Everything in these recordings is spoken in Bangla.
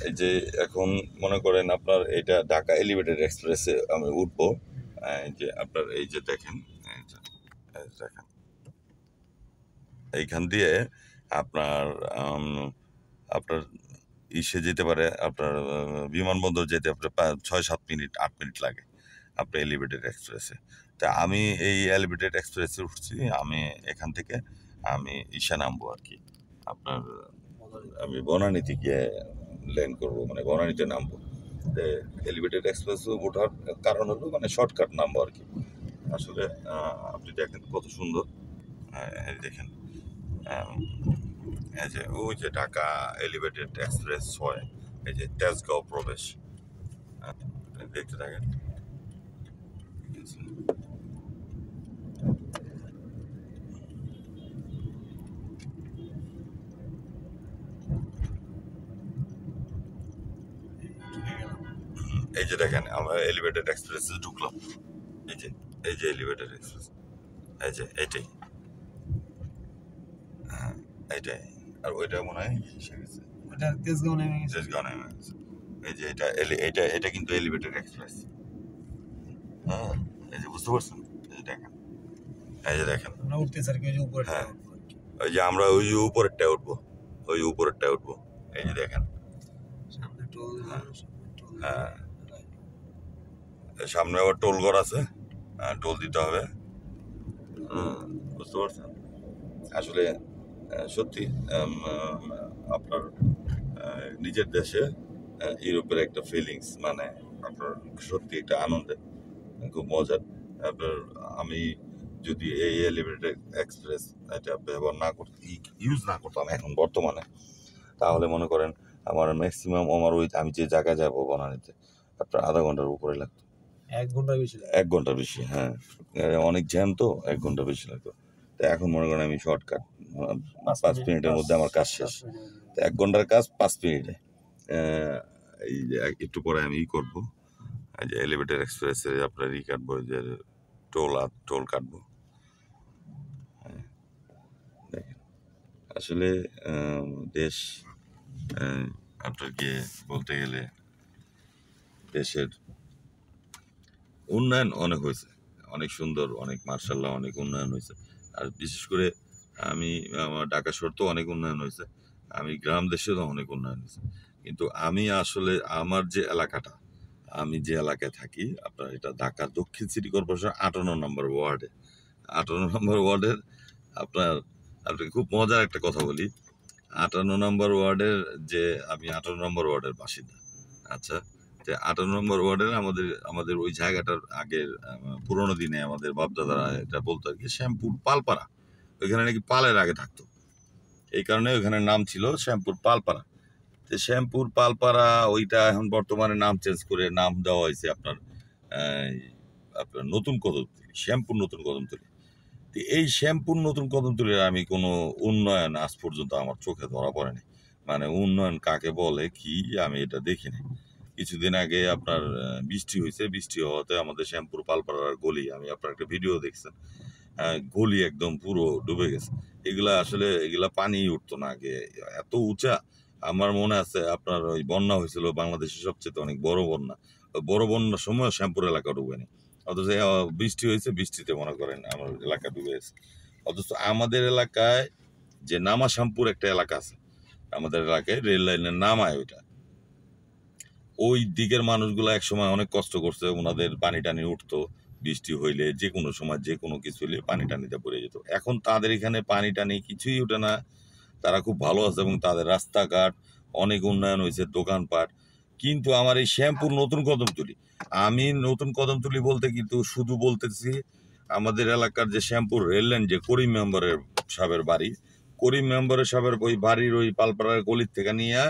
এই যে এখন মনে করেন আপনার এটা ঢাকা এলিভেটেড এক্সপ্রেসে আমি উঠবো। এই যে আপনার এই যে দেখেন, এই যে দেখেন এইখান দিয়ে আপনার আপনার ইসে যেতে পারে, আপনার বিমানবন্দর যেতে আপনার 6-7 মিনিট 8 মিনিট লাগে আপনার এলিভেটেড এক্সপ্রেসে। তা আমি এই এলিভেটেড এক্সপ্রেসে উঠছি, আমি এখান থেকে আমি ইসে নামবো আর কি, আপনার আমি বনানীতে গিয়ে ল্যান্ড করবো, মানে বনানীতে নামবো। এলিভেটেড এক্সপ্রেস ওঠার কারণ হলো মানে শর্টকাট নামবো আর কি। আসলে আপনি দেখেন কত সুন্দর, এই দেখেন এই যে ওই যে ঢাকা এলিভেটেড এক্সপ্রেস হয়, এই যে তেজগাঁও প্রবেশ, দেখতে থাকেন। এই যে দেখেন আমরা এলিভেটেড এক্সপ্রেসে ঢুকলাম, এই যে এলিভেটেড এক্সপ্রেস, এই যে এইটাই, হ্যাঁ এইটাই। আর ওইটা মনে হয় তেজগাঁও নেমে গেছে। এই যে এটা কিন্তু এলিভেটেড এক্সপ্রেস, হ্যাঁ এই যে বুঝতে পারছেন, এই যে দেখেন, এই যে দেখেন আমরা উঠতেছি আর কি, ওই যে উপরে, হ্যাঁ ওই যে আমরা ওই উপরেরটায় উঠবো, ওই উপরেরটায় উঠবো। এই যে দেখেন সামনে টোল, হ্যাঁ সামনে আবার টোল ঘর আছে, টোল দিতে হবে, বুঝতে পারছেন। আসলে সত্যি আপনার নিজের দেশে ইউরোপের একটা ফিলিংস, মানে আপনার সত্যি একটা আনন্দের, খুব মজার। আপনার আমি যদি এই এলিভেটেড এক্সপ্রেস এটা ব্যবহার না করতে, ইউজ না করতাম এখন বর্তমানে, তাহলে মনে করেন আমার ম্যাক্সিমাম আমার ওই আমি যে জায়গায় যাবো বনানীতে আপনার আধা ঘন্টার উপরে লাগতো, 1 ঘন্টা বেশি, 1 ঘন্টা বেশি, হ্যাঁ অনেক জ্যাম তো 1 ঘন্টা বেশি লাগতো। তো এখন মনে করেন আমি শর্টকাট 5 মিনিটের মধ্যে আমার কাজ শেষ। তো 1 ঘন্টার কাজ 5 মিনিটে। এই যে একটু পরে আমি করবো, এই যে এলিভেটেড এক্সপ্রেসে আপনার কাটবো, যে টোল কাটবো। দেখেন আসলে দেশ আপনার গিয়ে বলতে গেলে দেশের উন্নয়ন অনেক হয়েছে, অনেক সুন্দর, অনেক মার্শাল্লাহ অনেক উন্নয়ন হয়েছে। আর বিশেষ করে আমি আমার ঢাকা শহর তো অনেক উন্নয়ন হয়েছে, আমি গ্রাম দেশেও অনেক উন্নয়ন হয়েছে। কিন্তু আমি আসলে আমার যে এলাকাটা, আমি যে এলাকায় থাকি আপনার এটা ঢাকা দক্ষিণ সিটি কর্পোরেশন 58 নম্বর ওয়ার্ডে, 58 নম্বর ওয়ার্ডের আপনার আপনি খুব মজার একটা কথা বলি। 58 নম্বর ওয়ার্ডের যে আমি 58 নম্বর ওয়ার্ডের বাসিন্দা। আচ্ছা, যে 58 নম্বর ওয়ার্ডের আমাদের ওই জায়গাটার আগের পুরোনো দিনে আমাদের বাপদাদারা এটা বলতো আর কি, শ্যামপুর পালপাড়া। ওইখানে নাকি পালের আগে থাকতো, এই কারণে ওইখানে নাম ছিল শ্যামপুর পালপাড়া। তো শ্যামপুর পালপাড়া ওইটা এখন বর্তমানে নাম চেঞ্জ করে নাম দেওয়া হয়েছে আপনার নতুন কদমতলী, শ্যামপুর নতুন কদমতলী। এই শ্যামপুর নতুন কদমতলীর আমি কোনো উন্নয়ন আজ পর্যন্ত আমার চোখে ধরা পড়েনি, মানে উন্নয়ন কাকে বলে কি আমি এটা দেখিনি। কিছুদিন আগে আপনার বৃষ্টি হয়েছে, বৃষ্টি হওয়াতে আমাদের শ্যামপুর পালপাড়ার গলি, আমি আপনার একটা ভিডিও দেখছেন, গলি একদম পুরো ডুবে গেছে। এগুলা পানি উঠতো না আগে, এত উঁচা। আমার মনে আছে আপনার ওই বন্যা হয়েছিল বাংলাদেশের সবচেয়ে অনেক বড় বন্যা, বড় বন্যার সময় শ্যামপুর এলাকা ডুবেনি, অথচ বৃষ্টি হয়েছে, বৃষ্টিতে মনে করেন আমার এলাকা ডুবে গেছে। অথচ আমাদের এলাকায় যে নামা শ্যামপুর একটা এলাকা আছে, আমাদের এলাকায় রেল লাইনের নামায় ওইটা, ওই দিকের মানুষগুলো একসময় অনেক কষ্ট করছে, ওনাদের পানি টানি উঠতো বৃষ্টি হইলে, যে কোনো সময় যে কোনো কিছু হইলে পানি টানিতে পড়ে যেত। এখন তাদের এখানে পানি টানি কিছুই ওঠে না, তারা খুব ভালো আছে এবং তাদের রাস্তাঘাট অনেক উন্নয়ন হয়েছে, দোকানপাট। কিন্তু আমার এই শ্যামপুর নতুন কদমতলী, আমি নতুন কদমতলী বলতে কিন্তু শুধু বলতেছি আমাদের এলাকার যে শ্যামপুর রেল লাইন, যে করিম মেম্বারের সাহেবের বাড়ি, করিম মেম্বারের সাহেবের ওই বাড়ির ওই পালপাড়ার গলির থেকে নিয়ে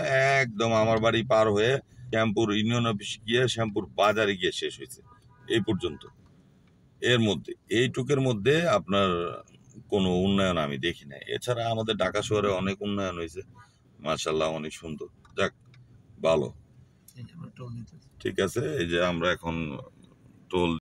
একদম আমার বাড়ি পার হয়ে শ্যামপুর ইউনিয়ন অফিস গিয়ে শ্যামপুর বাজারে গিয়ে শেষ হয়েছে এই পর্যন্ত। এর মধ্যে এইটুকের মধ্যে আপনার কোনো উন্নয়ন আমি দেখি না। এছাড়া আমাদের ঢাকা শহরে অনেক উন্নয়ন হয়েছে, মাশাআল্লাহ অনেক সুন্দর। যাক ভালো, ঠিক আছে। এই যে আমরা এখন টোল